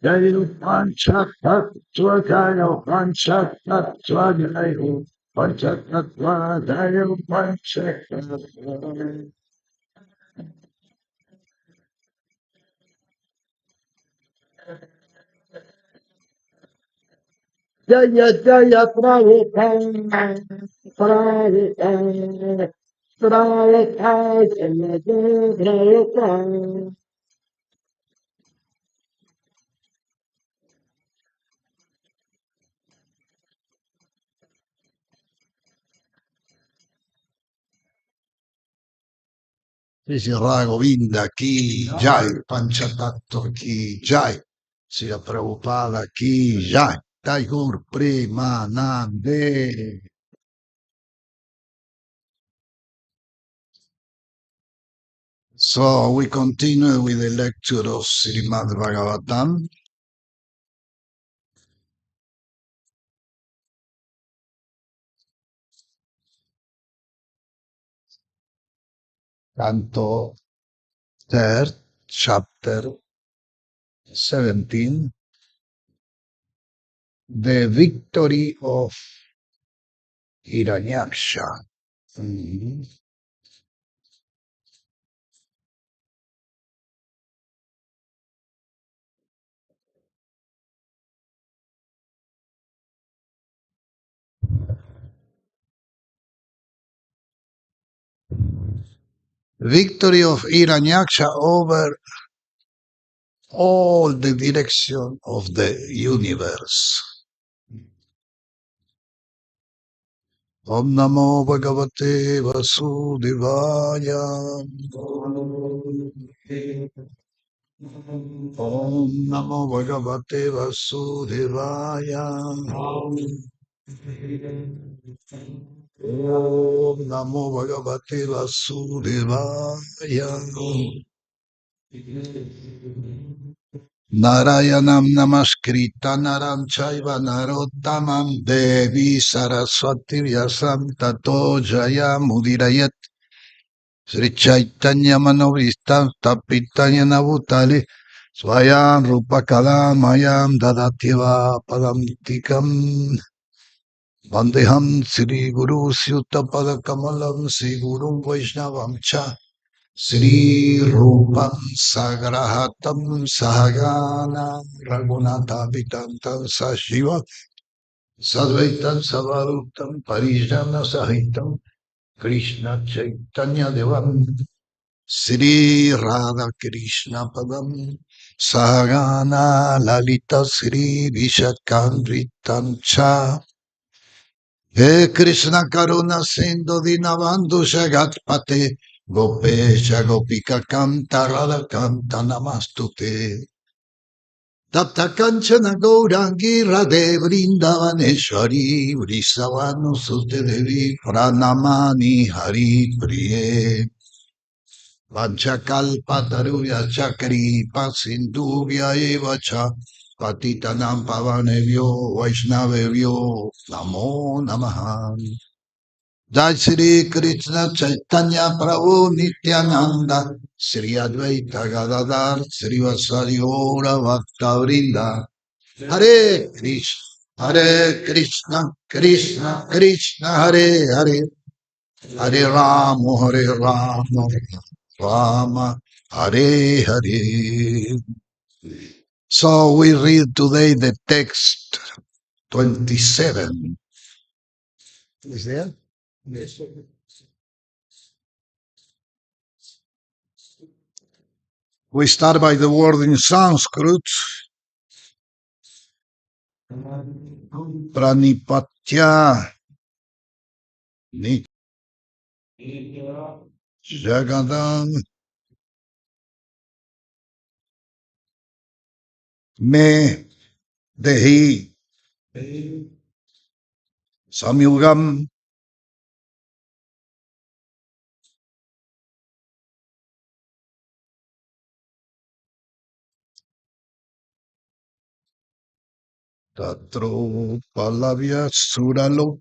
Jayo Panchatattva Jayo Panchatattva Jayo Panchatattva Jayo Panchatattva Jaya Jaya Prabhupada Prabhupada Prabhupada Jaya Jaya Prabhupada. Sri Raghuvinda ki jai, Panchatattva ki jai, Sri Prabhupada ki jai, Gaur Premanande. So we continue with the lecture of Srimad Bhagavatam. Canto 3rd, chapter 17, the victory of Hiranyaksha. Mhm. Victory of Hiranyaksha over all the direction of the universe. Om Namo Bhagavate Vasudevaya. Om Namo Bhagavate Vasudevaya. Om Namo Bhagavate Vasudevaya. Narayanam Namaskritta Naram Chaiva Narottamam Devi Saraswati Vyasam Tato Jaya Mudirayat Sri Chaitanya Manovistam Tapitanya Navutali Swayam Rupa Kalamayam Dadativa Padamtikam Vandeham Sri Guru Syuta Padakamalam Sri Guru Vaishnavam Cha Sri Rupam Sagrahatam Sahagana Raghunatha Vitantam Sashiva Sadvaitam Savarutam Parijana Sahitam Krishna Chaitanya Devam Sri Radha Krishna Padam Sahagana Lalita Sri Vishakandritam Cha He Krishna Karuna Sindhu Dinavandhu Shagatpate Gopesha Gopika Kanta Radha Kanta Namastute Tapta Kanchana Gaurangi Radhe Vrindavaneshwari Vrisavanu Sute Devi Pranamani Hari Priye Vanchakalpataruya Chakri Pasindubhya Evacha Patitanam Pavanevyo Vaishnavevyo Namo Namaha Jai Shri Krishna Chaitanya Prabhu Nityananda Sri Advaita Gadadhar Sri Vasari Ora Bhakta Vrinda Hare Krishna Krishna Krishna Hare Hare Hare Rama Rama Hare Hare. So we read today the text 27. Is there? Yes. We start by the word in Sanskrit. Pranipatya Nit Jagannath Me Dehi Samyugam Tatro Palavya Suralo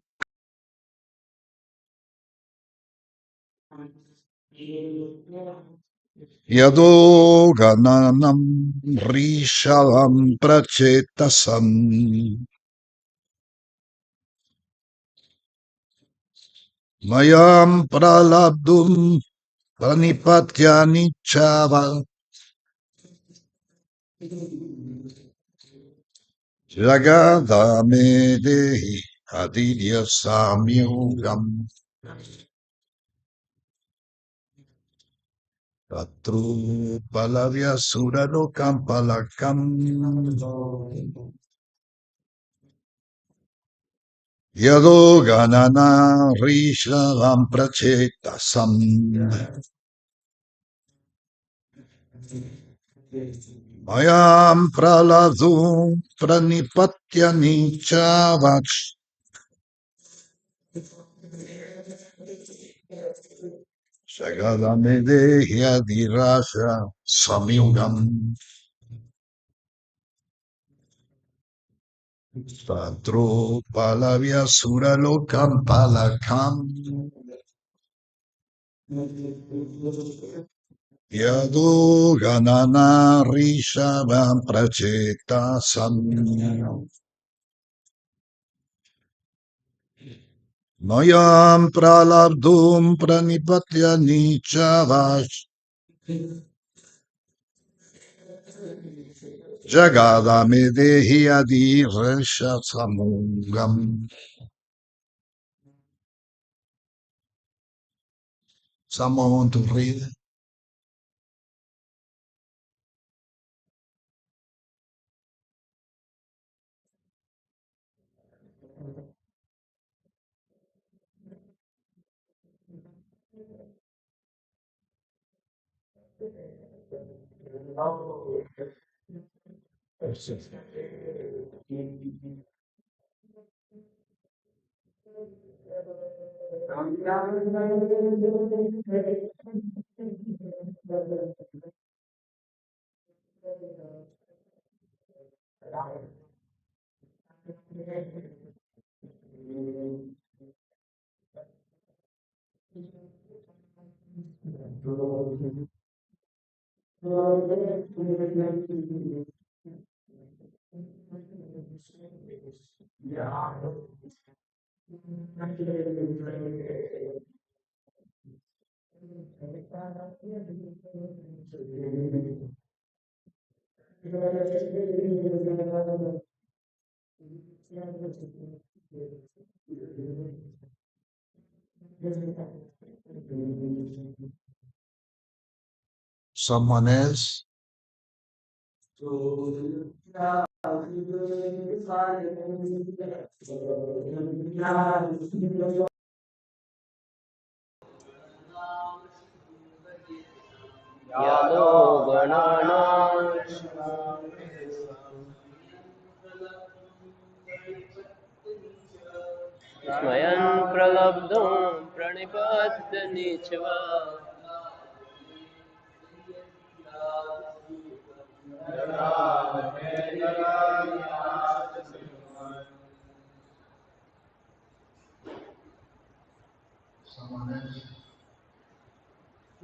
Yado gananam rishavam prachetasam mayam pralabdum pranipatyani chava Jagadamedehi adidya samyogam Tatru palavya suralokam palakam Yado ganana rishavam prachetasam Mayam praladum pranipatyani chavach Jagadamedehi adirasha samyogam Tatru palavya suralokam palakam Yadu ganana rishabam pracheta sam Mayam pralabdum pranipatya nichavas Jagadamedehi adi resha samungam. Someone want to read? Someone else? यादो गणानां स्वयं प्रलब्धं प्रणिपत्यनीचवा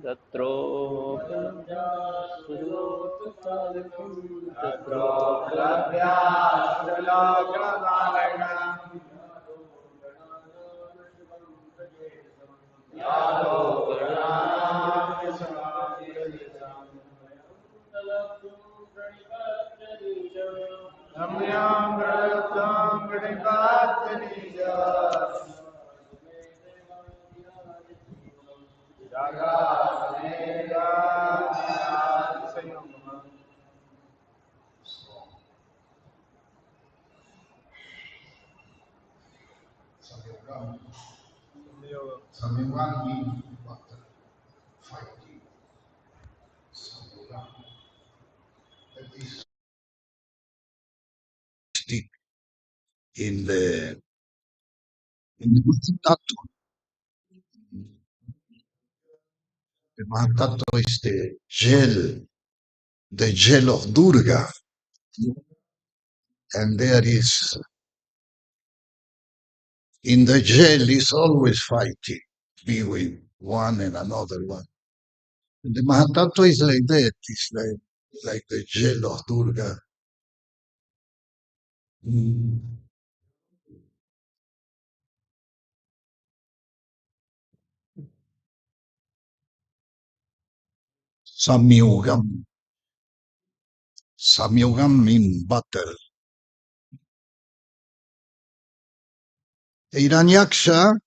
तत्रोपलब्धासुलोकपालकं तत्रोपलब्धासुलोकपालकं यादो गणानां Namyam Prayattam Pranipatyanija Jagannath Samyogam means what? Fighting. Samyogam. That is in the Mahatattva. The Mahatattva is the gel of Durga. And there is, in the gel is always fighting between one and another one. The Mahatattva is like that. It's like the gel of Durga. Mm. Samyogam. Samyogam means battle. Hiranyaksha,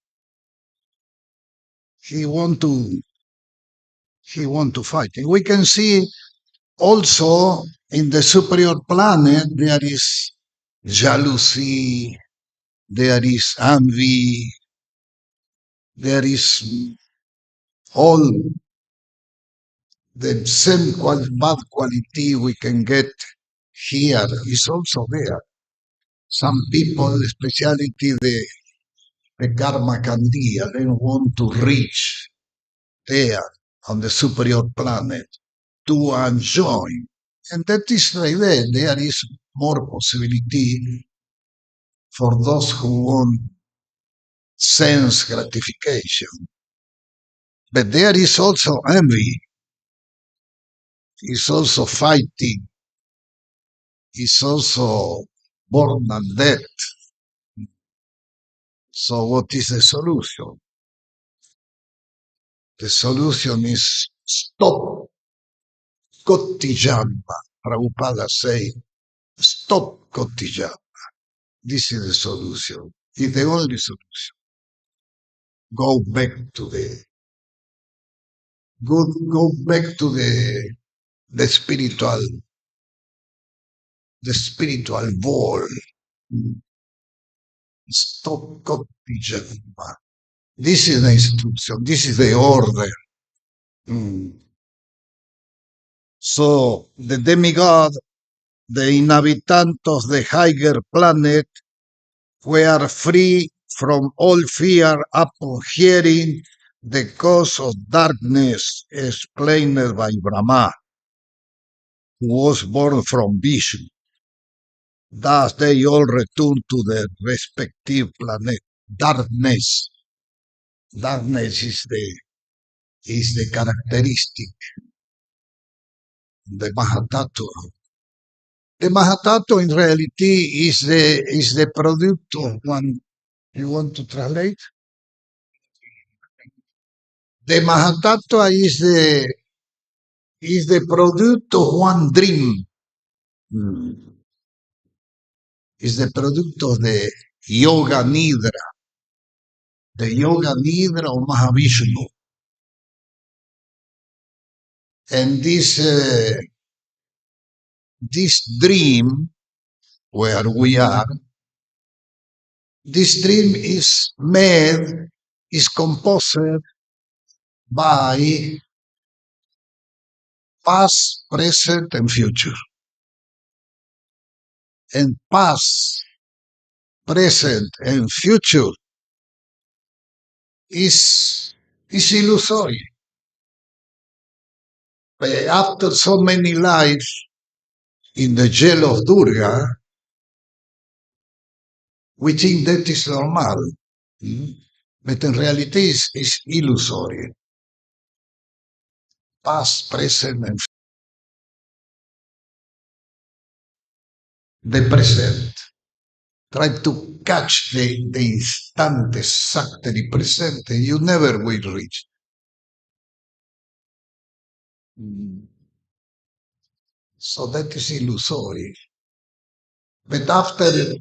he want to he want to fight. And we can see also in the superior planet there is jealousy, there is envy, there is all the same bad quality we can get here is also there. Some people, especially the karma candia, they want to reach there on the superior planet to enjoy. And that is like that. There is more possibility for those who want sense gratification. But there is also envy, is also fighting, is also born and death. So what is the solution? The solution is stop Koti Janma. Prabhupada say, stop Koti Janma. This is the solution. It's the only solution. Go back to go back to the spiritual world. Stop Koti Janma. This is the instruction. This is the order. Mm. So the demigod, the inhabitants of the higher planet were free from all fear upon hearing the cause of darkness explained by Brahma, who was born from Vishnu. Thus they all returned to their respective planet. Darkness. Darkness is the characteristic, the Mahatattva. The Mahatattva in reality is the product of one. You want to translate? The Mahatattva is the product of one dream. Mm. Is the product of the Yoga Nidra, the Yoga Nidra of Mahavishnu. And this dream, where we are, this dream is composed by past, present, and future. And past, present, and future is illusory. But after so many lives in the jail of Durga, we think that is normal. But in reality, it's illusory. Past, present, and the present. Try to catch the instant exactly present, and you never will reach. So that is illusory. But after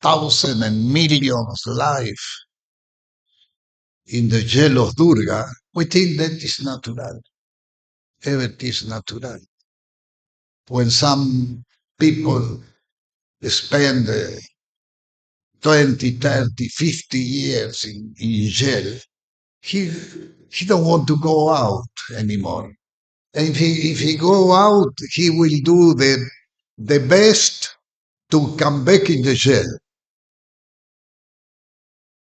thousands and millions of lives in the jail of Durga, we think that is natural. Everything is natural. When some people spend 20, 30, 50 years in jail, he don't want to go out anymore. And if he go out, he will do the best to come back in the jail.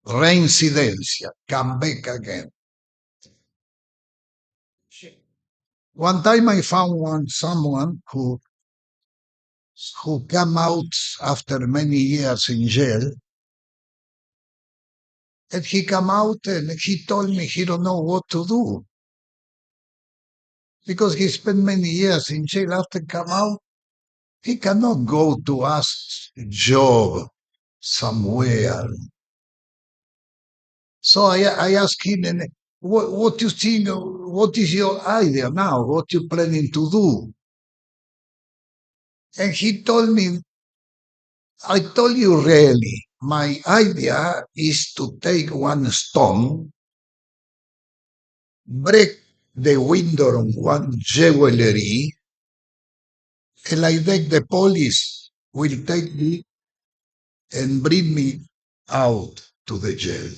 Reincidencia, come back again. One time I found someone who came out after many years in jail, and he came out and he told me he don't know what to do. because he spent many years in jail. After come out, he cannot go to ask a job somewhere. So I asked him, and what you think? What is your idea now? What you planning to do? And he told me, I told you really, my idea is to take one stone, break the window on one jewelry, and like that the police will take me and bring me out to the jail.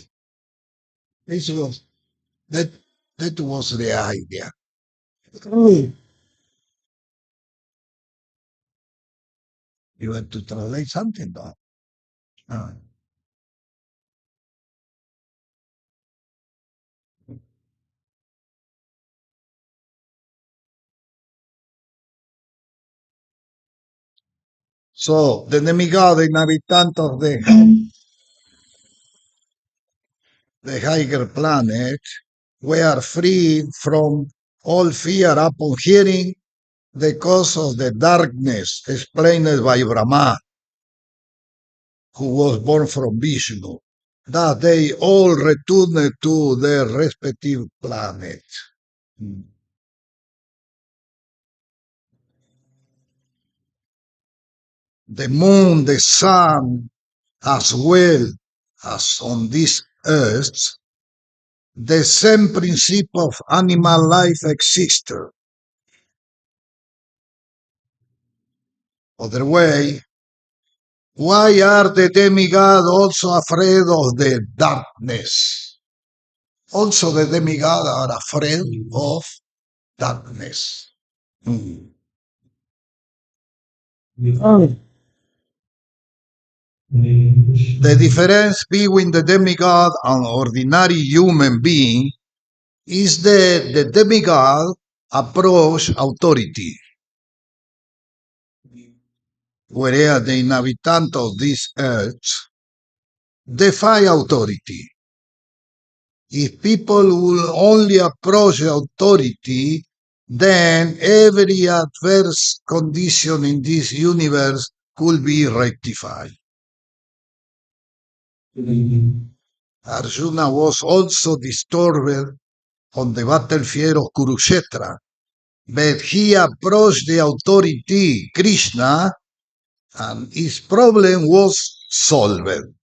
This was that that was the idea. You have to translate something, though. Ah. So the demigod inhabitant of the higher planet were free from all fear upon hearing the cause of the darkness explained by Brahma, who was born from Vishnu. That they all returned to their respective planets. The moon, the sun, as well as on this earth, the same principle of animal life exists. Other way, why are the demigods also afraid of the darkness? Also, the demigods are afraid of darkness. The difference between the demigod and ordinary human being is that the demigod approach authority, whereas the inhabitant of this earth defy authority. If people will only approach authority, then every adverse condition in this universe could be rectified. Arjuna was also disturbed on the battlefield of Kurukshetra, but he approached the authority, Krishna, and his problem was solved.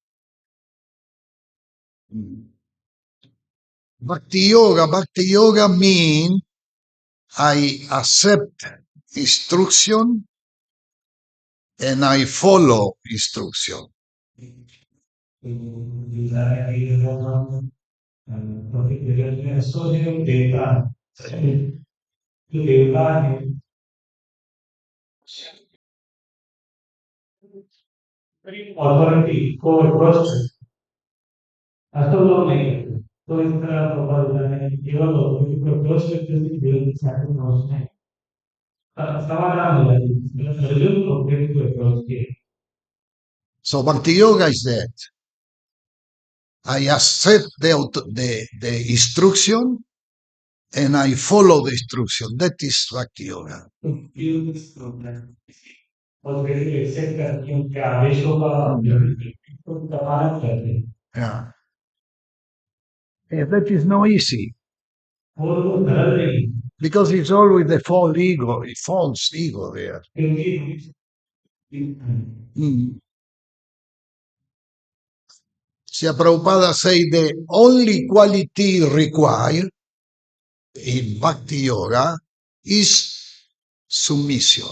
Bhakti Yoga means I accept instruction and I follow instruction. Authority को approach ऐसा लोग नहीं करते तो इस तरह problem है केवल authority को अप्रोच करते हैं केवल साथ में अप्रोच नहीं समाधान हो जाती है अर्जुन authority को अप्रोच किए. So Bhakti Yoga is that I accept the instruction and I follow the instruction. That is Bhakti Yoga. Yeah. Yeah, that is not easy. Because it's always the false ego there. Srila Prabhupada say the only quality required in Bhakti Yoga is submission.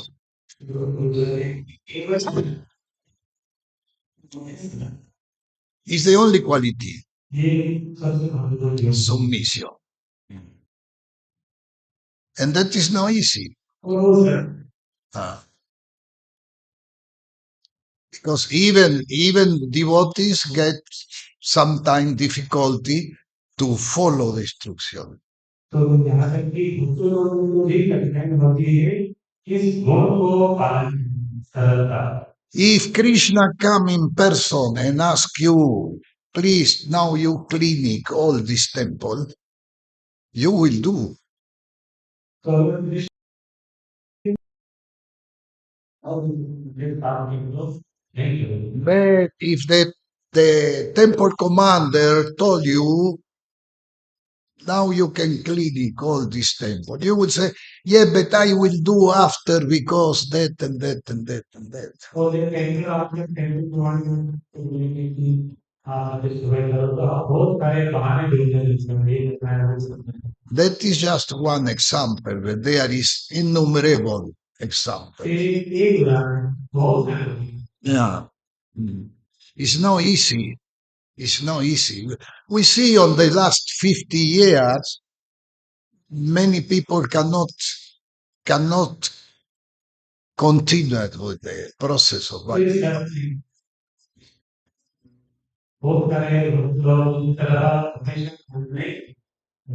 Is the only quality. Submission. And that is not easy. Because even devotees get sometimes difficulty to follow the instruction. If Krishna come in person and ask you, please now you clean all this temple, you will do. But if the temple commander told you, now you can clearly call this temple, you would say, yeah, but I will do after because that and that and that and that. That is just one example, but there is innumerable examples. Yeah. Mm. It's not easy. It's not easy. We see on the last 50 years, many people cannot continue with the process of Vaikuntha.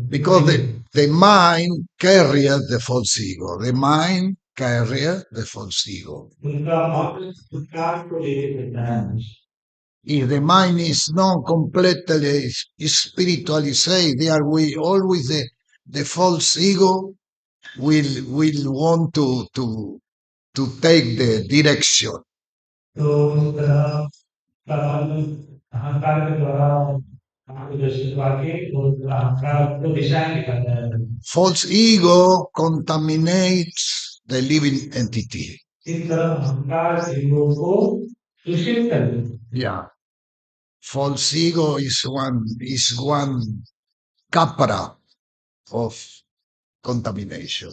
Because the mind carries the false ego. The mind carries the false ego. If the mind is not completely spiritually saved, there we always the false ego will want to take the direction. False ego contaminates the living entity. Yeah. False ego is one capra of contamination.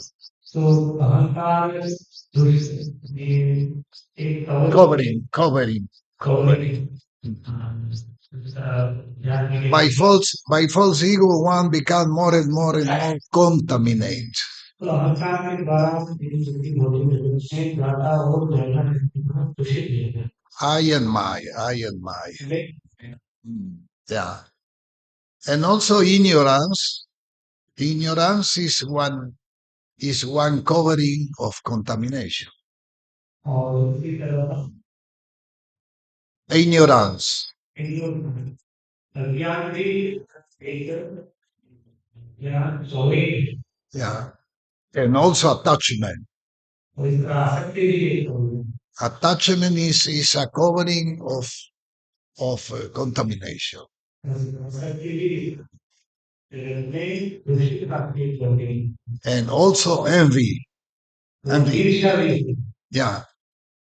Covering. By false ego, one becomes more and more and more contaminated. I and my. Yeah. And also ignorance. Ignorance is one covering of contamination. Ignorance. Yeah. And also attachment. Attachment is a covering of contamination. And also envy. Yeah.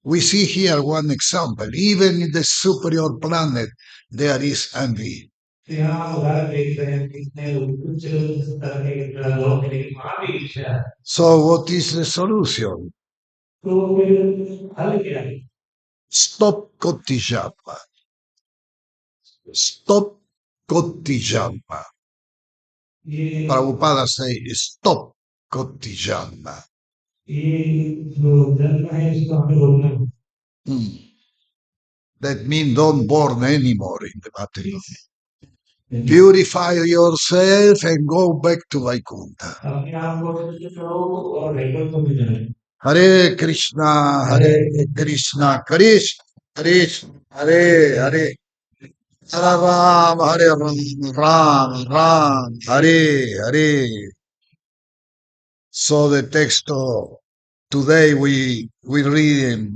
We see here one example. Even in the superior planet, there is envy. So, what is the solution? Stop Koti Janma. Stop Koti Janma. Prabhupada say, stop Koti Janma. That means don't born anymore in the material. Purify yourself and go back to Vaikuntha. Hare Krishna, Hare Krishna, Krishna, Krishna, Hare Hare. Hare Ram, Hare Ram, Ram, Hare Hare. So the text today we read in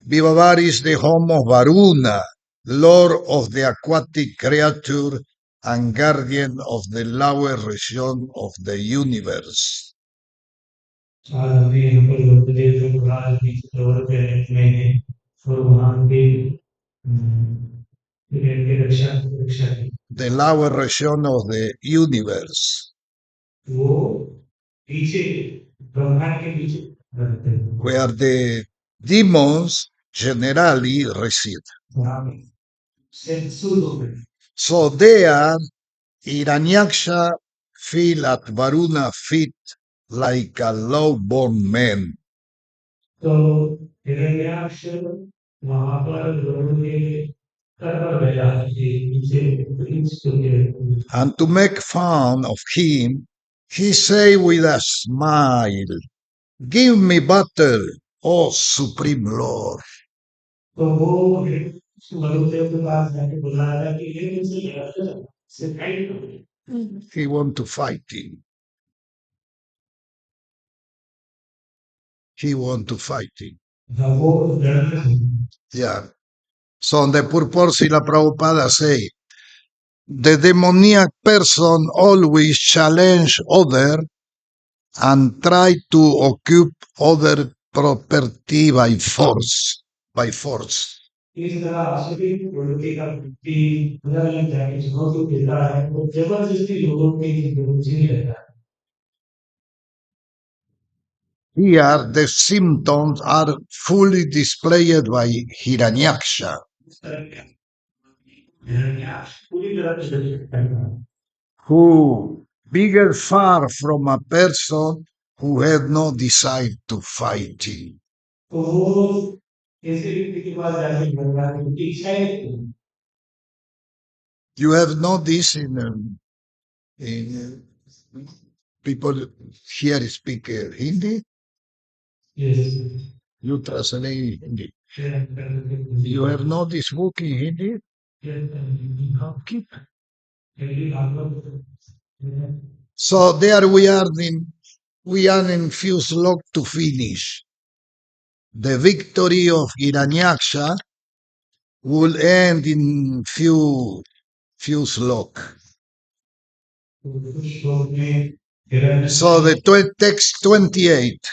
Vivavar is the home of Varuna, lord of the aquatic creature and guardian of the lower region of the universe. The lower region of the universe, where the demons generally reside. So there, Hiranyaksha feel at Varuna feet like a low-born man. And to make fun of him, he say with a smile, "Give me butter, oh Supreme Lord." He want to fight him. he want to fight him. Yeah. So the purport Srila Prabhupada say, the demoniac person always challenge other and try to occupy other property by force. By force. इस तरह आसुरी प्रवृत्ति का व्यक्ति अलग अलग जाके चुनौती देता है वो जबरदस्ती लोगों की जीने रहता है. Here the symptoms are fully displayed by Hiranyaksha, who bigger far from a person who had no desire to fight him. You have noticed in people here speak Hindi. Yes. You translate Hindi. You have noticed book in Hindi. Keep. So there we are in few slok to finish. The victory of Hiranyaksha will end in few slok. So the text 28.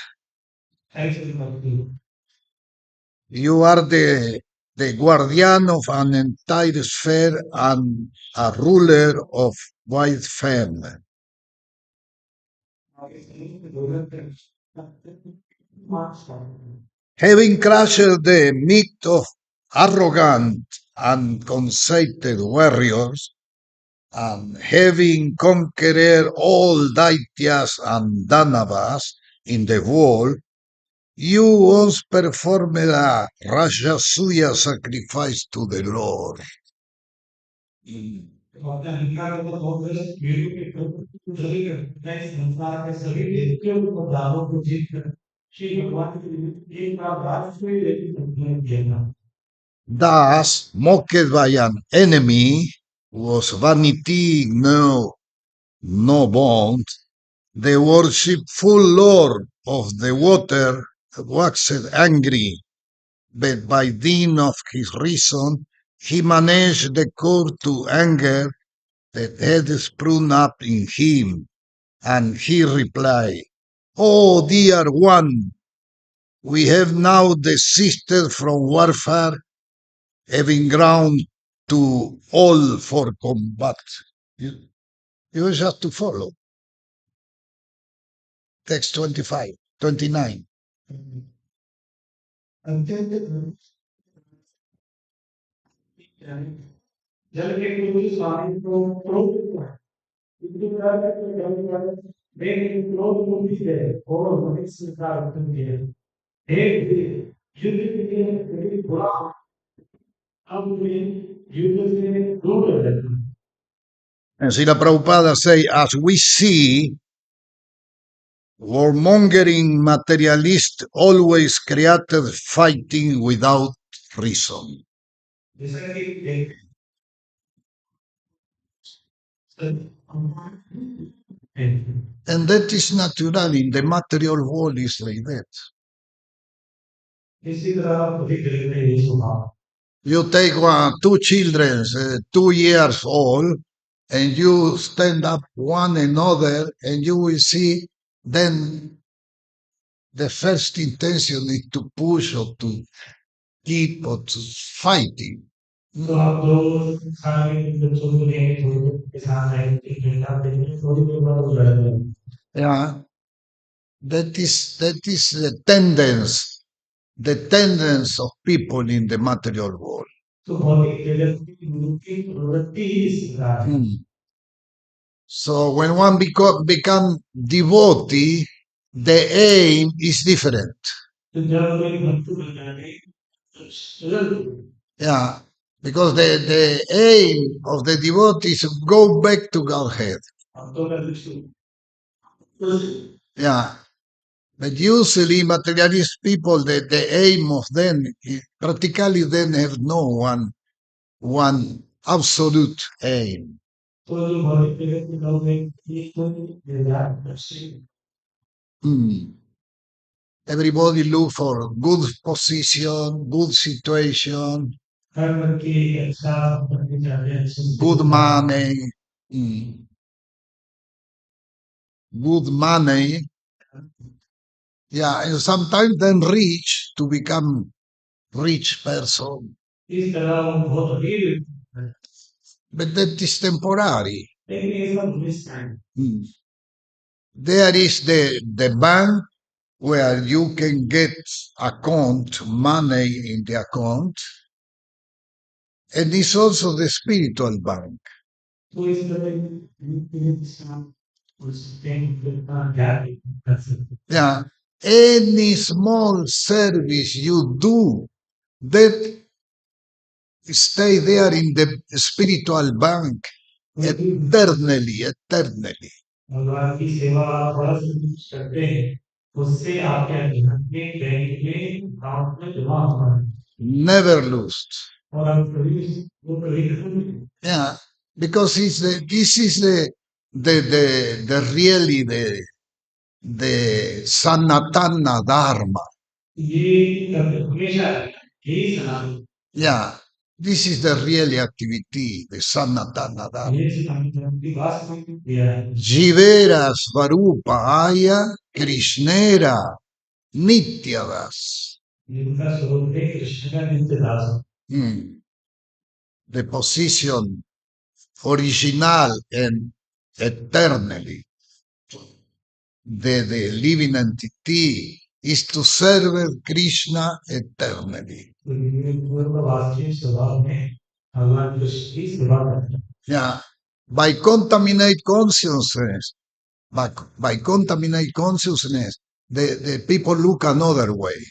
You are the guardian of an entire sphere and a ruler of wide fame. Having crushed the myth of arrogant and conceited warriors, and having conquered all Daityas and Danavas in the world, you once performed a Rajasuya sacrifice to the Lord. Thus, mocked by an enemy, was vanity no bond, the worshipful Lord of the water waxed angry, but by dint of his reason, he managed the cure to anger that had sprung up in him, and he replied, "Oh, dear one, we have now desisted from warfare, having ground to all for combat." You just have to follow. Text 25, 29. And Srila Prabhupada say, as we see, warmongering materialist always created fighting without reason. And that is natural in the material world is like that. You take two children, 2 years old, and you stand up one another, and you will see then the first intention is to push or to keep or to fighting. Yeah, that is the tendency of people in the material world. So when one become devotee, the aim is different. Yeah, because the aim of the devotee is to go back to Godhead. Yeah, but usually materialist people, the aim of them is practically then have no one absolute aim. Hmm. Everybody look for good position, good situation, good money, good money. Yeah, and sometimes then rich to become rich person. But that is temporary. Mm. There is the bank where you can get account, money in the account, and it's also the spiritual bank. Yeah, any small service you do that stay there in the spiritual bank eternally, eternally. Never lose. Yeah, because this is the really the Sanatana Dharma. Yeah, this is the real activity, the Sanatana Dharma. Jivera Svarupaya Krishnera Nityadas. The position original and eternally. The living entity is to serve Krishna eternally. Yeah, by contaminate consciousness, by contaminate consciousness, the people look another way.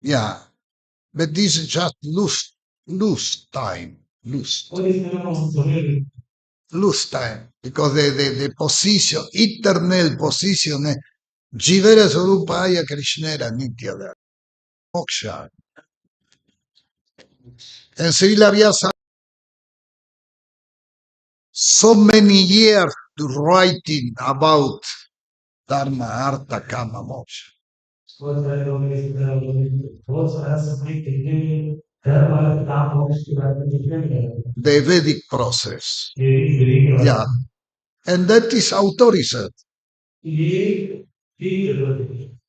Yeah, but this is just lose time, lose time, because the position, eternal position, Jivera Swarupaya Krishnera Nityada Moksha. And Srila Vyasa, so many years to writing about Dharma, Artha, Kama, Moksha. The Vedic process. Yeah. And that is authorized.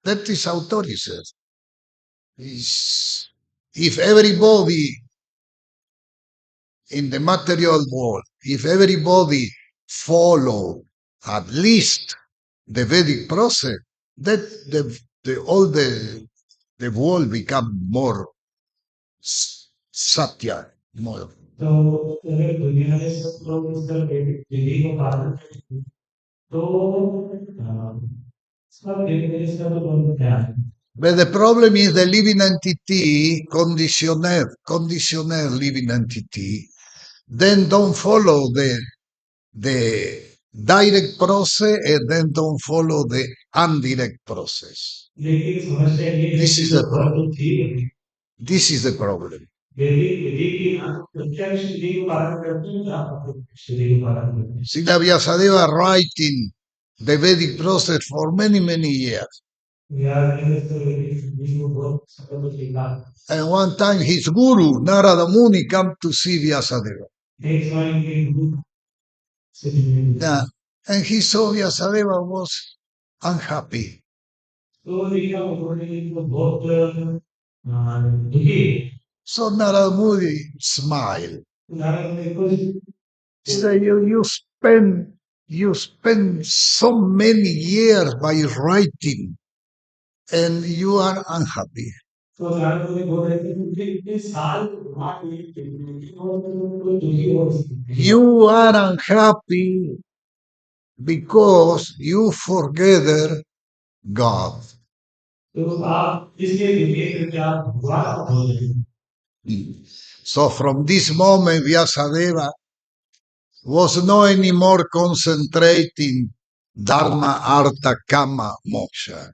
That is authorized. If everybody in the material world, if everybody follow at least the Vedic process, that all the world become more satya, more. But the problem is the living entity, conditioner living entity, then don't follow the direct process and then don't follow the indirect process. This is the problem. This is the problem. Srila Vyasadeva writing the Vedic process for many, many years. And one time his guru, Narada Muni, come to see Vyasadeva. Yeah. And he saw Vyasadeva was unhappy. So Narada Muni smiled. So you spend so many years by writing and you are unhappy. You are unhappy because you forget God. So from this moment, Vyasadeva was no anymore concentrating Dharma, Artha, Kama, Moksha.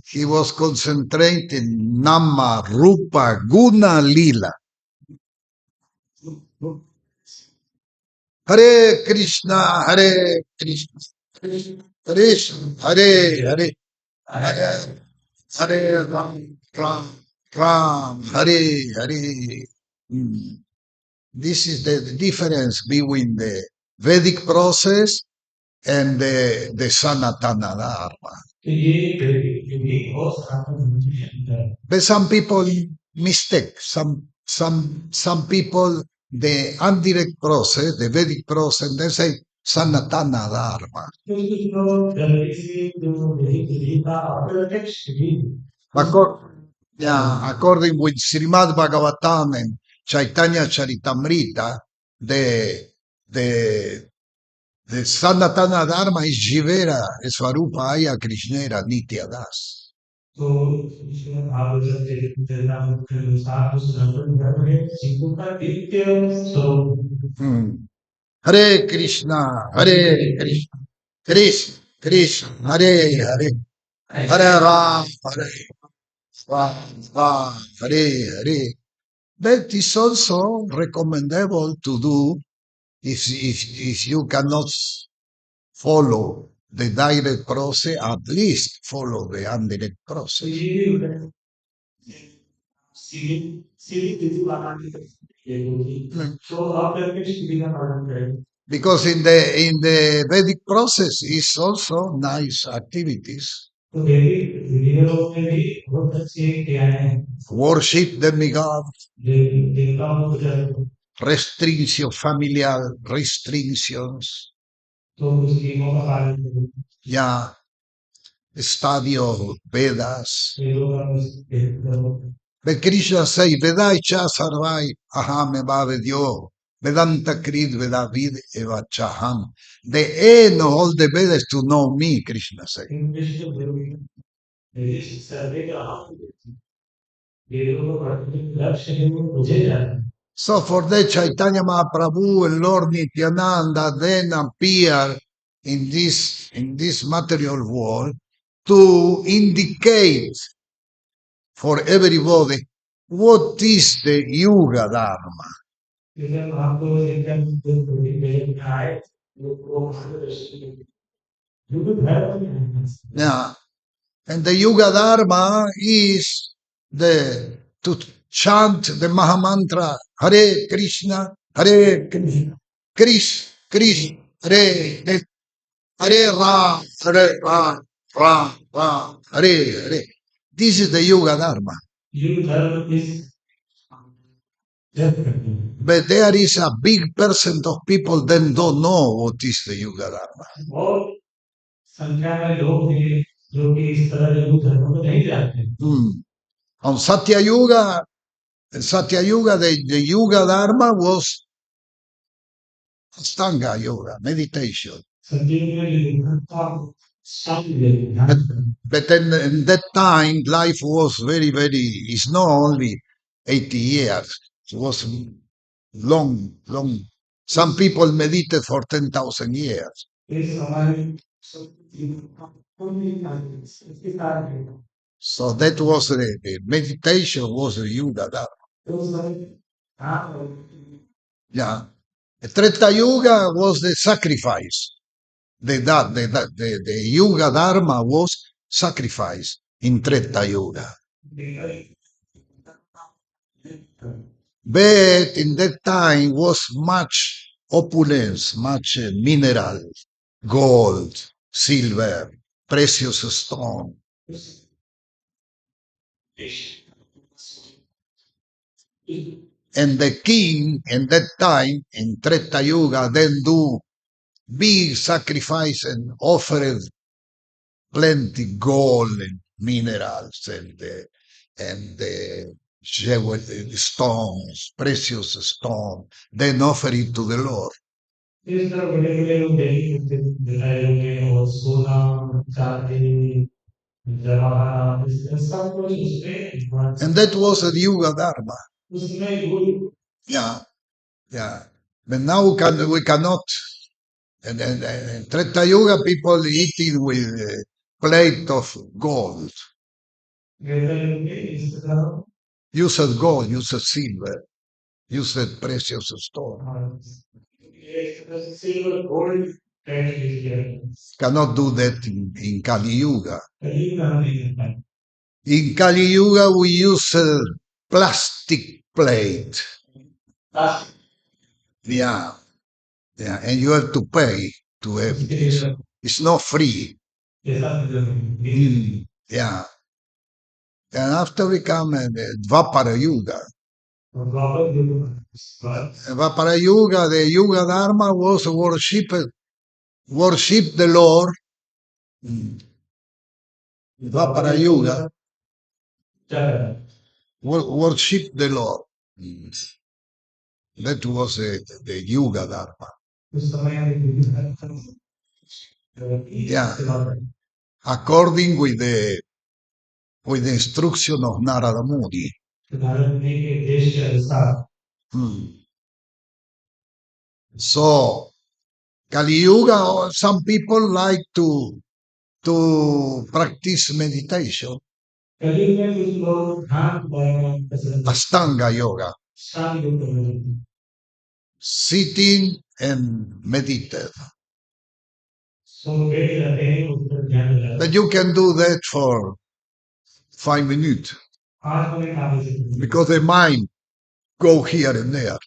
He was concentrating Nama, Rupa, Guna, Lila. Hare Krishna, Hare Krishna, Krishna, Hare Hare, Hare Hare Ram, Ram, Ram, Hare Hare. Hmm. This is the difference between the Vedic process and the Sanatana Dharma. But some people mistake. Some people the indirect process, the Vedic process, they say Sanatana Dharma. According with Srimad Bhagavatam and Chaitanya Charitamrita, the the Sanatana Dharma is Jivera, Svarupa Aya Krishnera Nitya Das. Hmm. Hare Krishna, Hare Krishna, Krishna, Krishna, Hare Hare, Hare Ram, Hare Ram, Ram, Hare Hare. That is also recommendable to do if you cannot follow the direct process, at least follow the indirect process. Because in the Vedic process is also nice activities. Worship demigod, restriction, familiar restrictions. Yeah, study of Vedas. But Krishna say, Vedai cha sarvai aham eva vedyo, Vedanta krid vedavid eva chaham. The aim of all the Vedas is to know me, Krishna say. So for that Chaitanya Mahaprabhu and Lord Nityananda then appear in this material world to indicate for everybody what is the Yuga Dharma. Yeah. And the Yuga Dharma is to chant the Mahamantra Hare Krishna, Hare Krishna, Krishna, Krishna, Hare Hare Ram, Hare Ram, Ram, Ram, Hare Hare. This is the Yuga Dharma. But there is a big percent of people that don't know what is the Yuga Dharma. On Satya Yuga, the Yuga Dharma was Astanga Yoga, meditation. But then in that time, life was very, it's not only 80 years, it was long. Some people meditate for 10,000 years. So that was the meditation was the Yuga Dharma. Yeah. The Treta Yuga was the sacrifice. The Yuga Dharma was sacrifice in Treta Yuga. But in that time was much opulence, much mineral, gold, silver, precious stone. And the king in that time in Treta Yuga then do big sacrifice and offered plenty gold and minerals and stones, precious stone, then offer it to the Lord. And that was the Yuga Dharma. Yeah. But now we cannot. And Treta Yuga people eating with a plate of gold. You said gold, you said silver, you said precious stone. silver, gold, cannot do that in Kali Yuga. In Kali Yuga, we use a plastic plate. Yeah, yeah, and you have to pay to have this. It's not free. Yeah. And after we come Dvapara Yuga. Dvapara Yuga, the Yuga Dharma was worship the Lord. Dvapara Yuga, worship the Lord. That was the Yuga Dharma. Yeah. According with the instruction of Narada Muni. So Kali Yuga, some people like to practice meditation. Astanga yoga. Sitting and meditate. But you can do that for 5 minutes. Because the mind go here and there.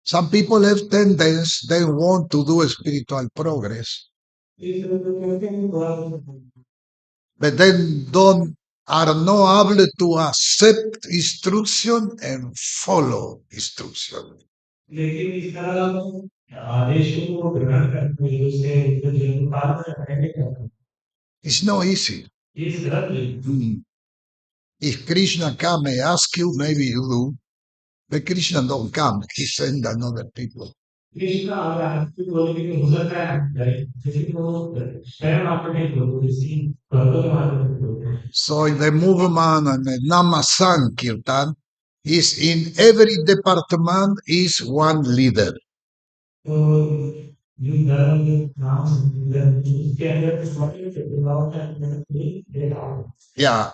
Some people have tendency, they want to do spiritual progress. But then are not able to accept instruction and follow instruction. It's not easy. If Krishna come and ask you, maybe you do. But Krishna don't come. He send another people. So in the movement and the Nama Sankirtan is in every department is one leader. Yeah.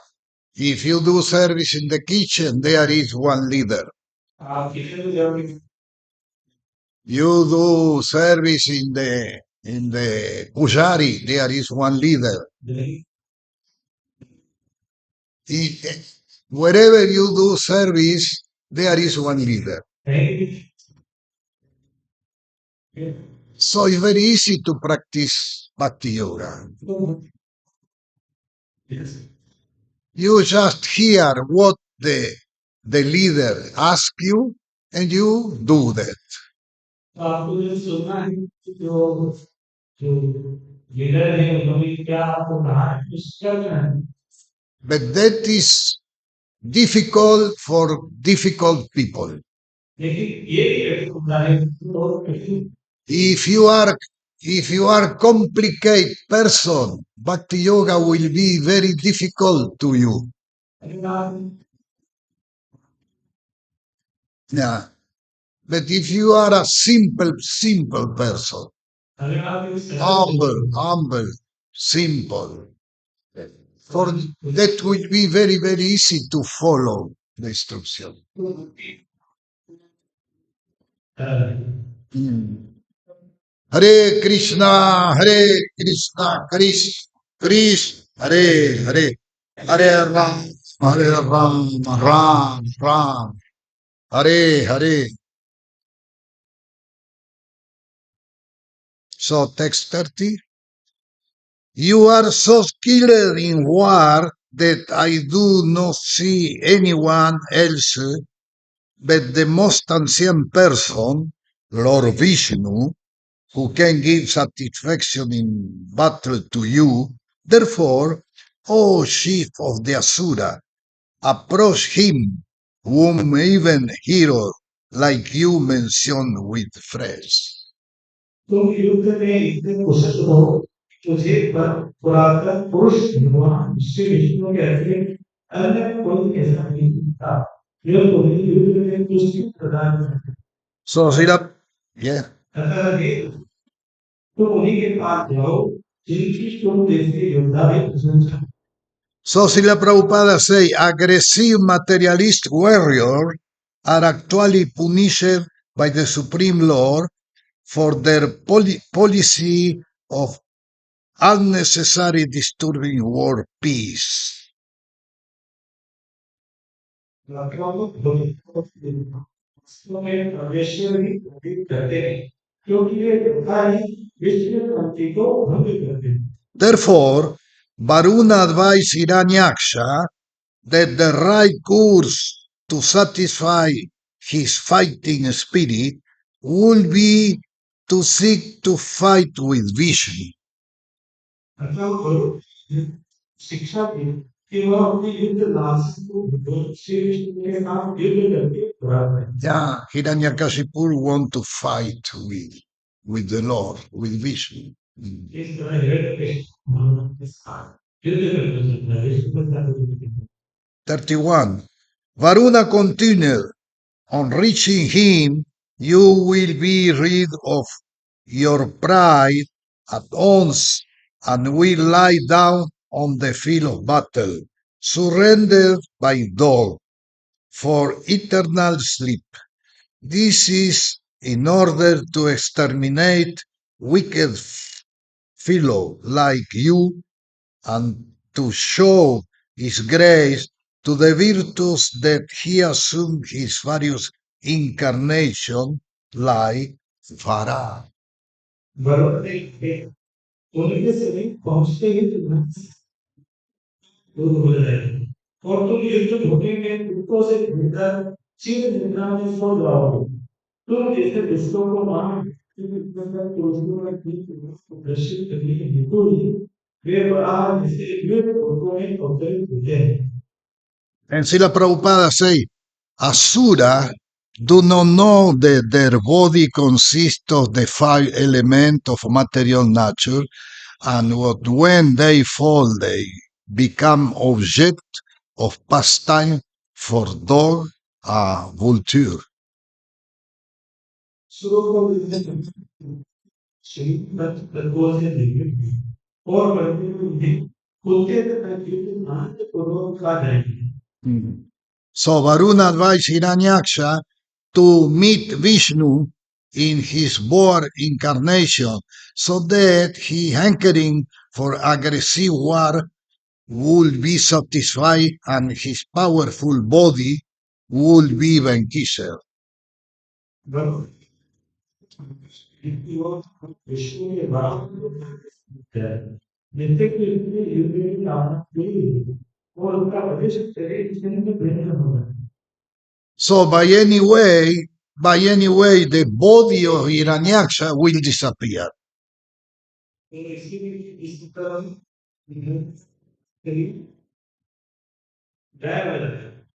If you do service in the kitchen, there is one leader. You do service in the pujari, there is one leader. Wherever you do service, there is one leader. So it's very easy to practice Bhakti Yoga. You just hear what the leader asks you, and you do that. But that is difficult for difficult people. If you are complicated person, Bhakti Yoga will be very difficult to you. Yeah. But if you are a simple person, humble, simple, for that will be very, very easy to follow the instruction. Hare Krishna, Krishna, Krishna, Hare, Hare Ram, Ram, Ram, Hare. So text 30. You are so skilled in war that I do not see anyone else but the most ancient person, Lord Vishnu, who can give satisfaction in battle to you. Therefore, O chief of the Asura, approach him, whom even heroes like you mention with praise. So, yeah. So Srila Prabhupada say, aggressive materialist warrior are actually punished by the Supreme Lord for their policy of unnecessary disturbing world peace. Therefore, Varuna advised Hiranyaksha that the right course to satisfy his fighting spirit would be to seek to fight with Vishnu. Yeah, Hiranyakashipu want to fight with the Lord, with Vishnu. 31. Varuna continued, on reaching him, you will be rid of your pride at once and will lie down on the field of battle, surrendered by dog, for eternal sleep. This is in order to exterminate wicked fellow like you and to show his grace to the virtues that he assumed his various incarnations like Vara. And Srila Prabhupada say, Asura do not know that their body consists of the 5 elements of material nature, and what when they fall, they become object of pastime for dog vulture. So Varuna advised Hiranyaksha to meet Vishnu in his boar incarnation so that his hankering for aggressive war would be satisfied and his powerful body would be vanquished. So by any way, the body of Hiranyaksha will disappear.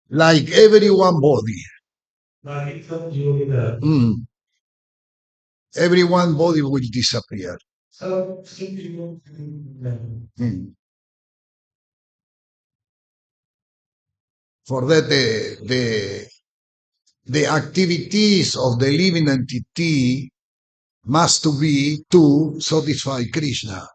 Like everyone body. Everyone body will disappear. For that, the activities of the living entity must be to satisfy Krishna.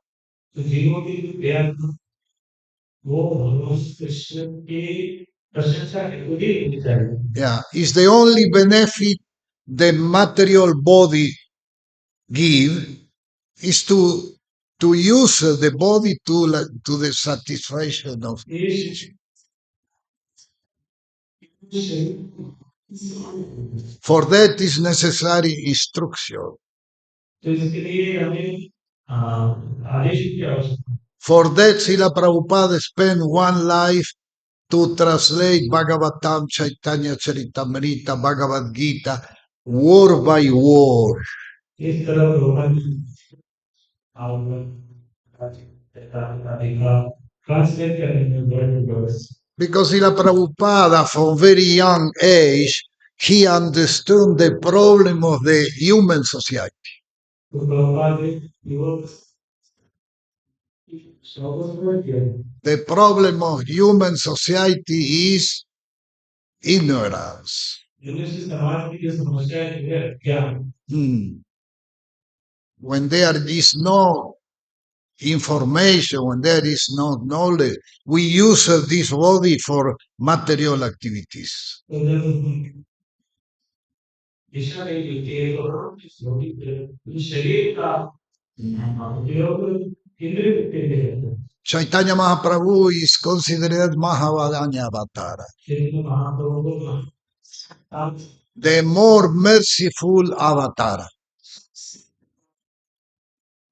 Yeah, it's the only benefit the material body give is to use the body to the satisfaction of. For that is necessary instruction. For that, Srila Prabhupada spent one life to translate Bhagavatam, Chaitanya Charitamrita, Bhagavad Gita, word by word. Because Srila Prabhupada, from very young age, he understood the problem of the human society. The problem of human society is ignorance. When there is no information, when there is no knowledge, we use this body for material activities. Chaitanya Mahaprabhu is considered Mahavadanya Avatar, the more merciful avatar.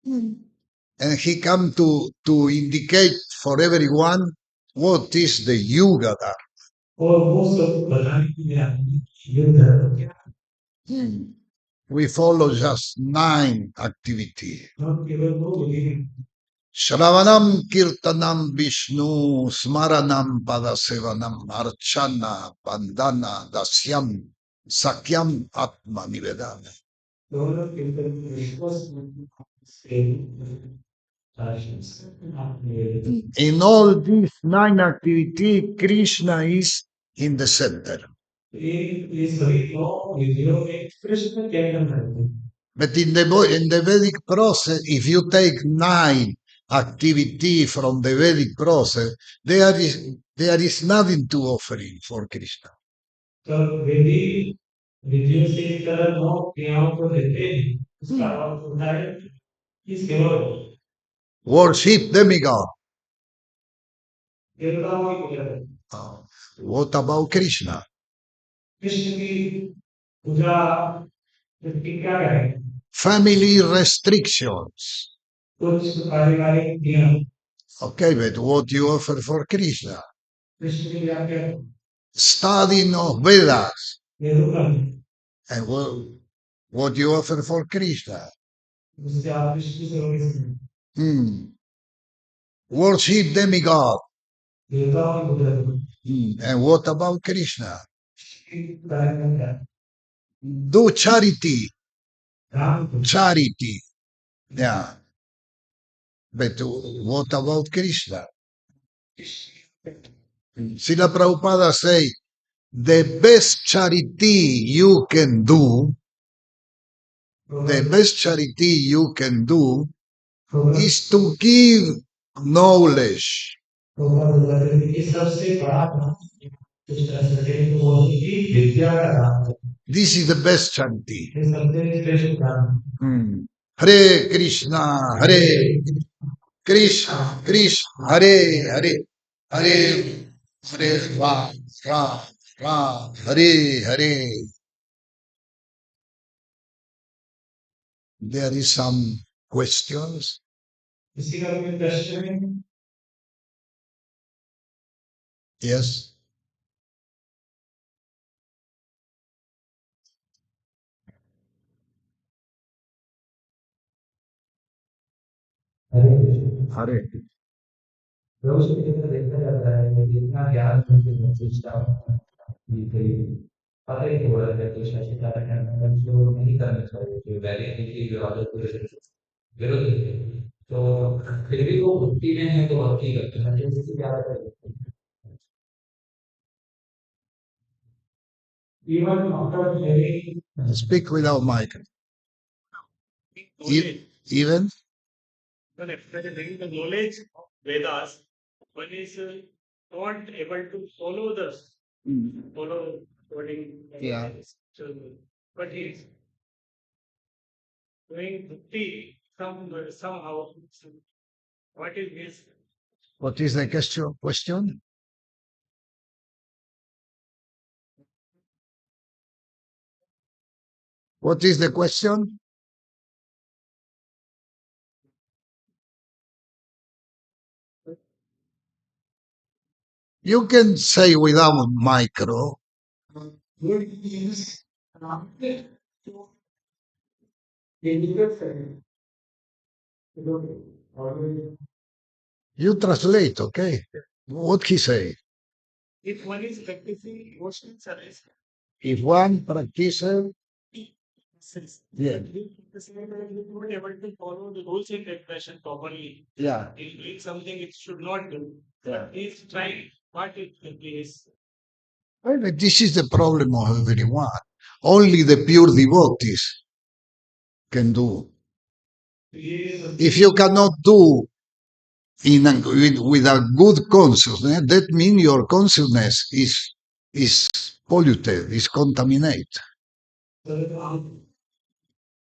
And he come to indicate for everyone what is the Yuga Dharma. We follow just 9 activities. Shravanam Kirtanam Vishnu Smaranam Padasevanam Archana Bandana Dasyam Sakyam Atma Nivedana. In all these 9 activities, Krishna is in the center. But in the Vedic process, if you take 9 activity from the Vedic process, there is nothing to offering for Krishna. Worship demigod. What about Krishna? Family restrictions. Okay, but what you offer for Krishna? Studying of Vedas. And what you offer for Krishna? Worship demigod. And what about Krishna? Do charity. Charity. Yeah. But what about Krishna? Srila Prabhupada say, the best charity you can do, is to give knowledge. This is the best charity. Hare Krishna, Hare Krishna, Krishna, Hare Hare, Hare Hare Ram, Ram, Ram, Hare Hare. There is some questions. Yes. Hare. Speak without mic. Even? When expressing the knowledge of Vedas, one is not able to follow according. Yeah. So, but he is doing bhakti somehow. What is his? What is the question? What is the question? You can say without micro. You translate, okay? What he say? If one is practicing devotional service, If one practices, yeah, he is not able to follow the rules and regulation properly. yeah, He is doing something it should not do. yeah. He is trying what it is. Well, this is the problem of everyone. Only the pure devotees can do. If you cannot do with a good consciousness, that means your consciousness is polluted, is contaminated.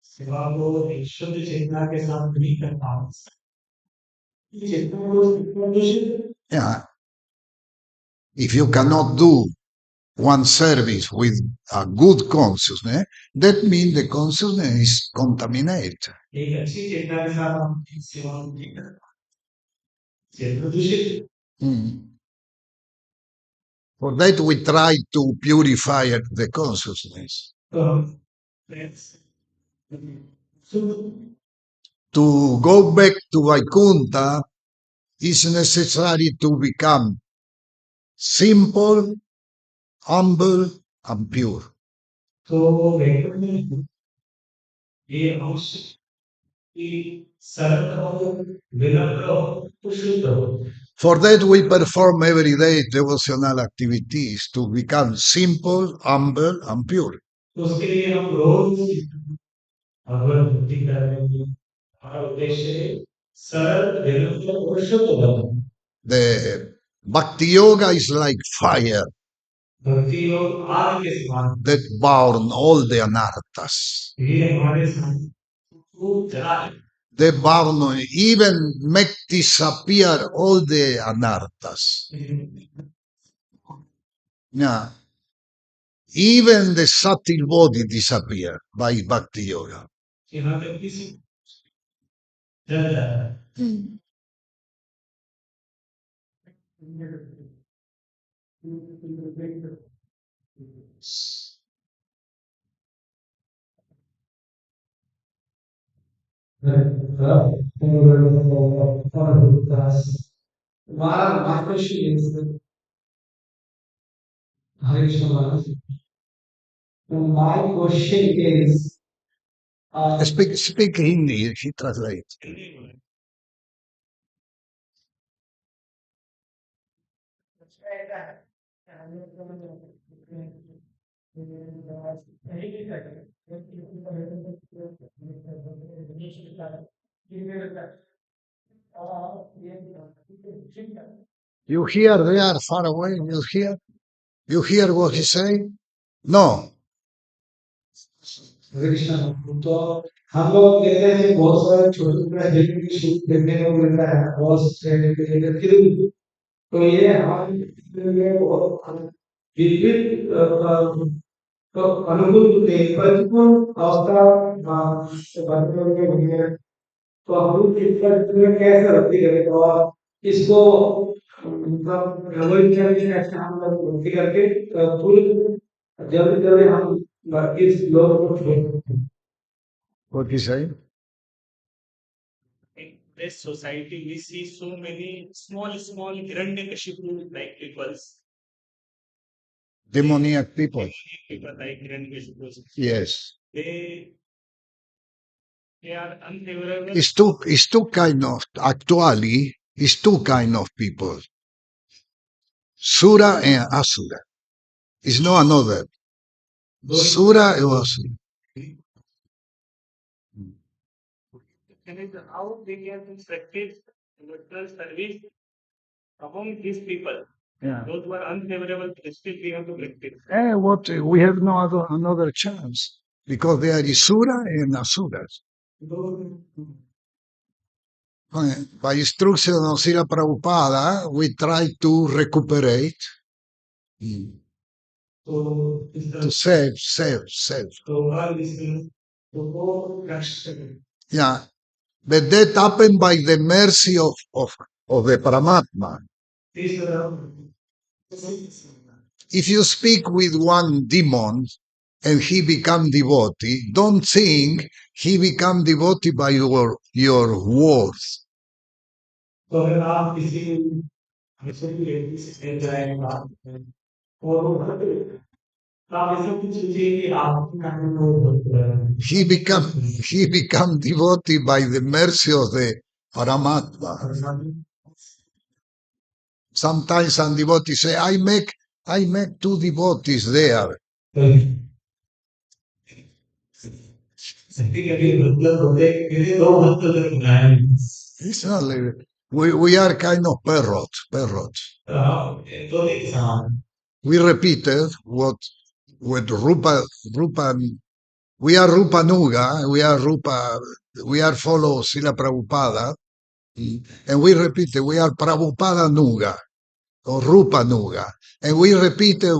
सेवा को एक शुद्ध चेतना के साथ नहीं कर पाओ। Yeah. If you cannot do one service with a good consciousness, that means the consciousness is contaminated. एक अच्छी चेतना के साथ हम सेवा नहीं कर पाते। चेतना दूषित। For that, we try to purify the consciousness. To go back to Vaikuntha is necessary to become simple, humble, and pure. तो वैकुंठ में ये अंश की सरल हो, विनम्र हो, तो शुद्ध हो। For that, we perform every day devotional activities to become simple, humble, and pure. उसके लिए हम रोज भगवत भक्ति कर रहे हैं। हमारा उद्देश्य सरल, विनम्र और शुद्ध बनना। The Bhakti Yoga is like fire भक्ति योग आग के समान that burn all the anarthas. ये हमारे साथ खूब जला They burn, even make disappear all the anarthas. Yeah. Even the subtle body disappear by Bhakti Yoga. यहाँ तक किसी जल जाता है। My question is, Hare Krishna Maharaj. My question is, Speak Hindi, he translates. You hear they are far away, you hear? You hear what he say? No. Krishna तो हम लोग कहते हैं कि बहुत सारे छोटे छोटे फिल्म की शूट देखने को मिलता है और तो ये हमारे लिए बहुत विविध तो अनुकूल प्रतिकूल अवस्था से बनने हुई है। तो हम इसमें कैसे भक्ति करें और इसको मतलब कैसे हम लोग भक्ति करके पूरी जल्दी जल्दी हम इस लोग को छोड़। What he say? In this society, we see so many small Hiranyakashipu like peoples. Demoniac people. People like Hiranyakashipu. Yes. They are unfavorable. It's two kind of, actually, it's two kind of people. Sura and Asura. It's not another. Sura and Asura. How they can practice devotional service among these people. Yeah. Those who are unfavorable, still we have to practice. What we have no another chance because there is Sura and Asuras. By instruction of Srila Prabhupada, we try to recuperate, to save. Yeah, but that happened by the mercy of the parmatma. If you speak with one demon and he become devotee, don't think he become devotee by your words. तो अगर आप किसी किसी भी व्यक्ति से जाए बात करें और वो आप ऐसा कुछ सोचिए कि आप he become devotee by the mercy of the Paramatma. Sometimes some devotees say, I make two devotees there. It's not like, we are kind of parrots. We repeated what Rupa We are Rupa Nuga, we are follow Srila Prabhupada, and we repeat it, we are Prabhupada Nuga, or Rupa Nuga, and we repeat it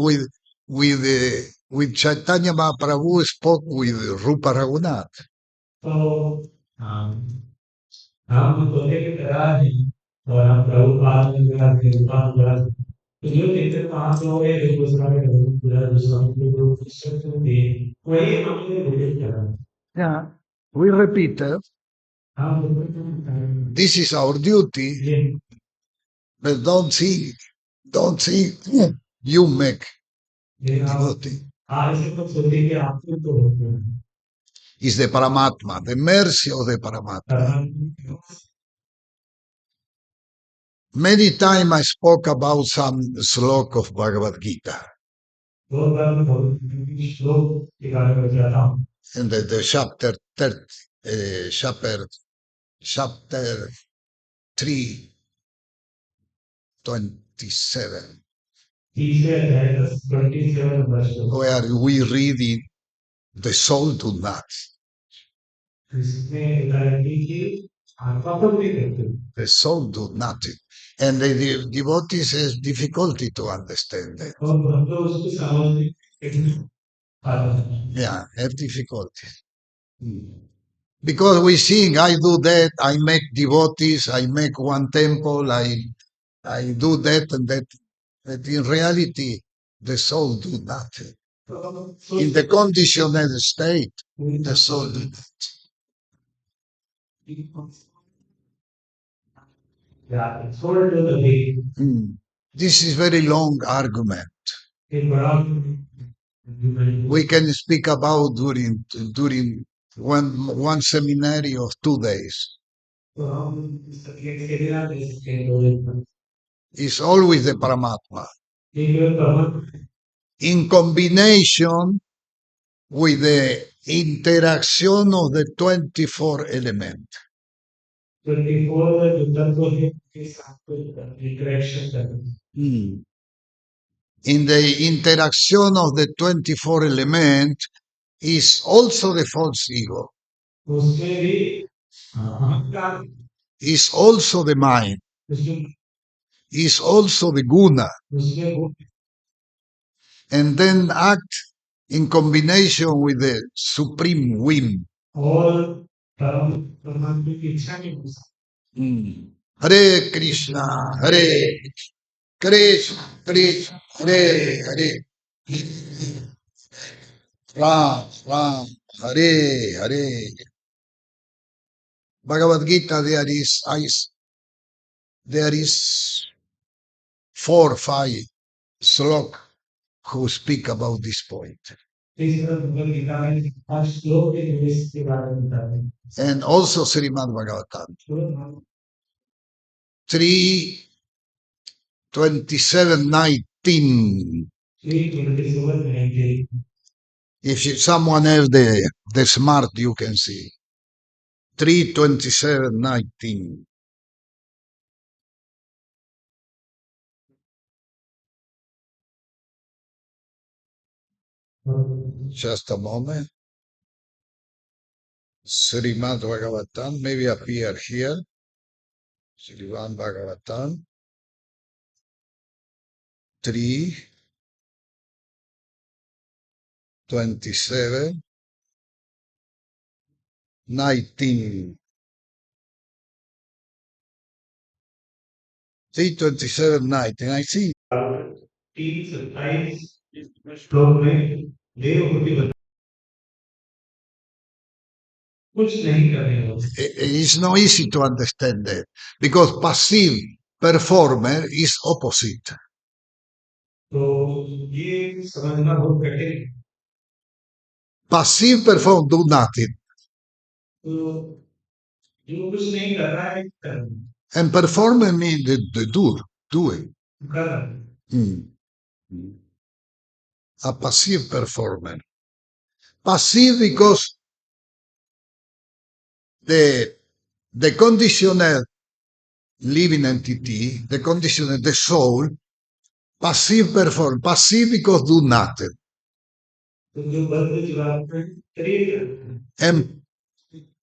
with Chaitanya Mahaprabhu spoke with Rupa Raghunath. So, हम सोचे कि तैयार हैं और हम प्रभुपाद ने मेरा निर्माण करा तो जो जितने पांच लोग हैं जो दूसरा के पूरा दूसरा के ग्रुप स्ट्रक्चर दिए वही हमने रिपीट करा Yeah, we repeat it. हम This is our duty, but don't see you make devotee. ऐसे तो सोचे कि आपको तो होते हैं Is the parmatma, the mercy of the parmatma. Many times I spoke about some slok of Bhagavad Gita. And the chapter 3:27, where we read it, the soul do not. The soul do nothing. And the devotees has difficulty to understand that. Yeah, have difficulty. Because we think, I do that, I make devotees, I make one temple, I do that and that. But in reality, the soul do nothing. In the conditioned state, the soul do nothing. This is very long argument. We can speak about during one seminary of 2 days. It's always the Paramatma. In combination with the interaction of the 24 elements. 24 interaction. In the interaction of the 24 elements is also the false ego. Is also the mind. Is also the guna. And then act in combination with the supreme whim. Hare Krishna, Hare Krishna, Krishna, Hare Hare. Ram, Ram, Hare Hare. Bhagavad Gita, there is 4 or 5 slok who speak about this point. And also Srimad Bhagavatam. 3:27:19. If someone has the smart, you can see. 3:27:19. Just a moment. Srimad Bhagavatam, maybe appear here. Srimad Bhagavatam 3:27:19. 3:27:19. I see. It's not easy to understand that because passive performer is opposite. Passive performer do nothing. And performer means the doing. A passive performer. Passive because the conditional living entity, the conditional, the soul, passive perform, passive because do nothing. And,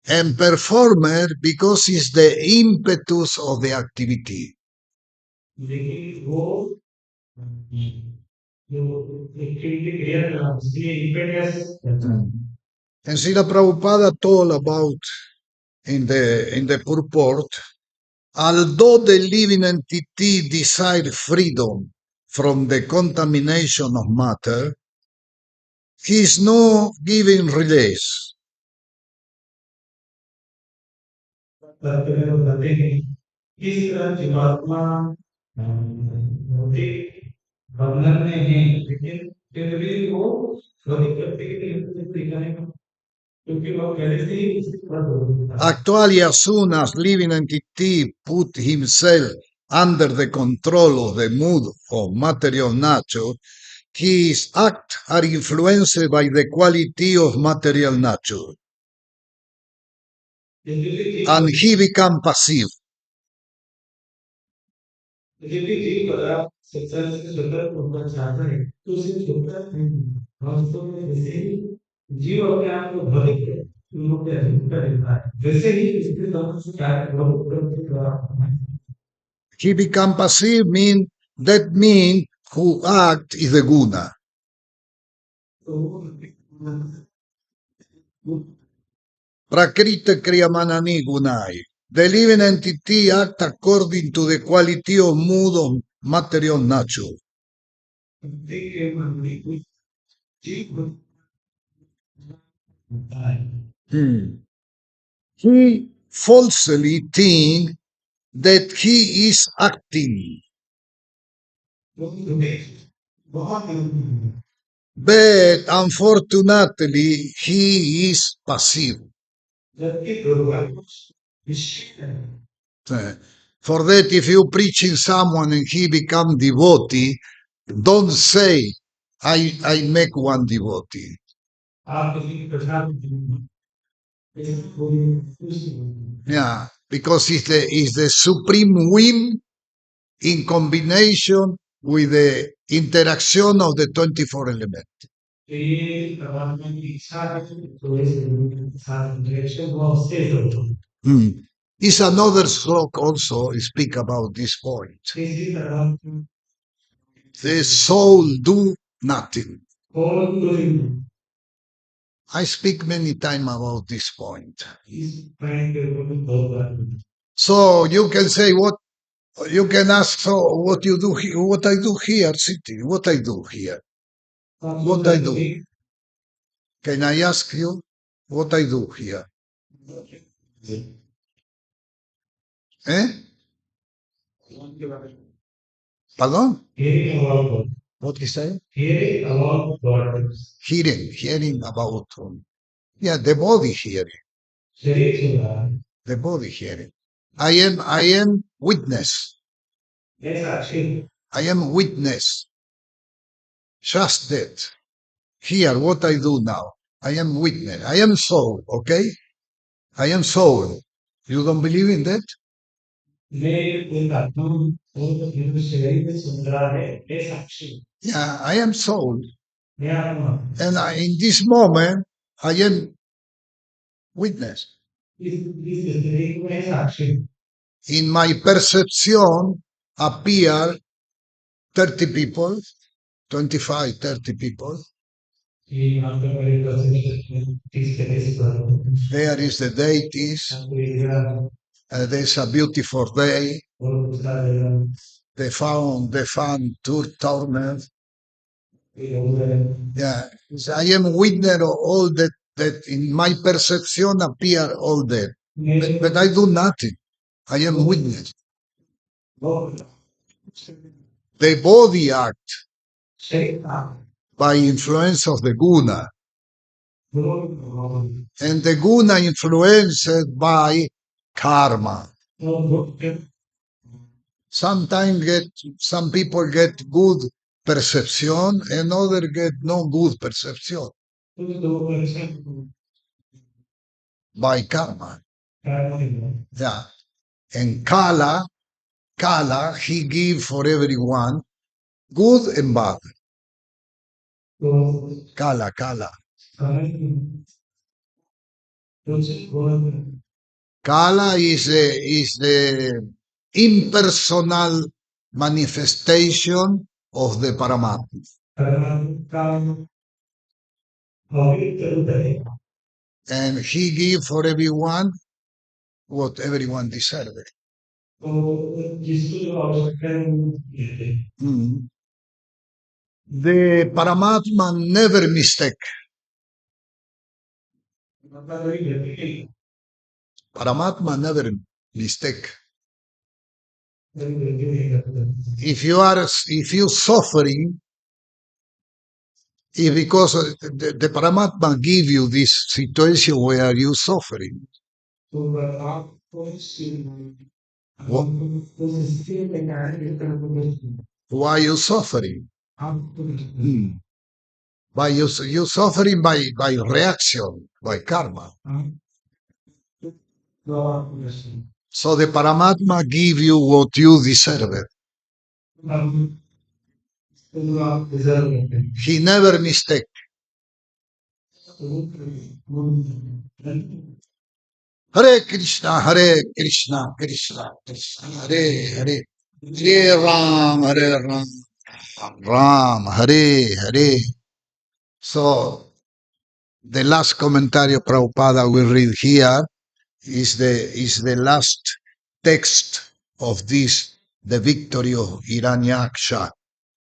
and performer because it's the impetus of the activity. And Srila Prabhupada told about in the purport, although the living entity desire freedom from the contamination of matter, he is not giving release. Actually, as soon as living entity put himself under the control of the mood of material nature, his acts are influenced by the quality of material nature, and he becomes passive. He becomes passive that means who act is the guna. Prakrita kriyamanani gunai. The living entity act according to the quality of mood of material nature. He falsely thinks that he is acting. But unfortunately, he is passive. For that, if you preaching someone and he become devotee, don't say, I make one devotee. Yeah, because it's the supreme whim in combination with the interaction of the 24 elements. It's another slok also speak about this point. The soul do nothing. I speak many times about this point. So you can say what you can ask. So what you do here? What I do here, sitting? What I do here? What I do? Can I ask you what I do here? Eh? Pardon? What he say? Hearing about yeah, the body hearing. The body hearing. I am witness. I am witness. Just that. Here, what I do now. I am witness. I am soul, okay? I am soul. You don't believe in that? Yeah, I am soul. And in this moment, I am witness. In my perception appear 30 people, 25, 30 people. There is the deities. There's a beautiful day. The fun tournament. Yeah, I am witness of all that in my perception appear all that. But I do nothing. I am witness. The body act by influence of the guna. And the guna influenced by karma. Sometimes some people get good perception and others get no good perception by karma. Yeah. And Kala, he give for everyone good and bad. Kala, Kala. Kala is the impersonal manifestation of the Paramatma. And he give for everyone what everyone deserved. The Paramatma never mistake. Paramatma never mistake. If you suffering, it's because the Paramatma give you this situation where you suffering. Why you suffering? By you suffering by reaction, by karma. So the Paramatma give you what you deserve. He never mistake. Hare Krishna, Krishna Krishna, Hare Hare, Hare Ram, Ram, Hare Hare. So the last commentary of Prabhupada we read here is the last text of this, the victory of Hiranyaksha.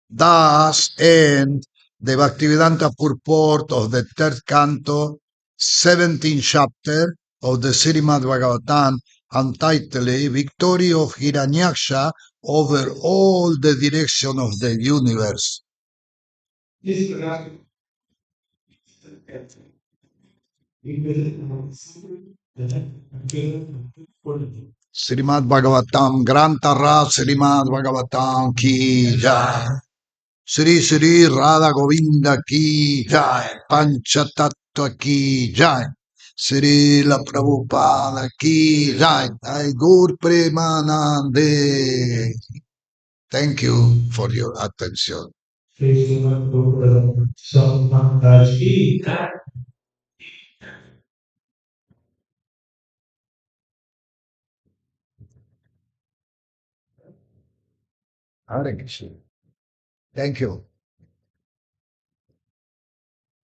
Thus end the Bhaktivedanta purport of the third canto, 17th chapter of the Srimad Bhagavatam, entitled Victory of Hiranyaksha over all the direction of the universe. Srimad Bhagavatam, Grantara Srimad Bhagavatam ki jai. Sri Sri Radha Govinda ki jai. Panchatattva ki jai. Sri La Prabhupada ki jai. Gaur Premanande. Thank you for your attention. Hare Krishna. Thank you.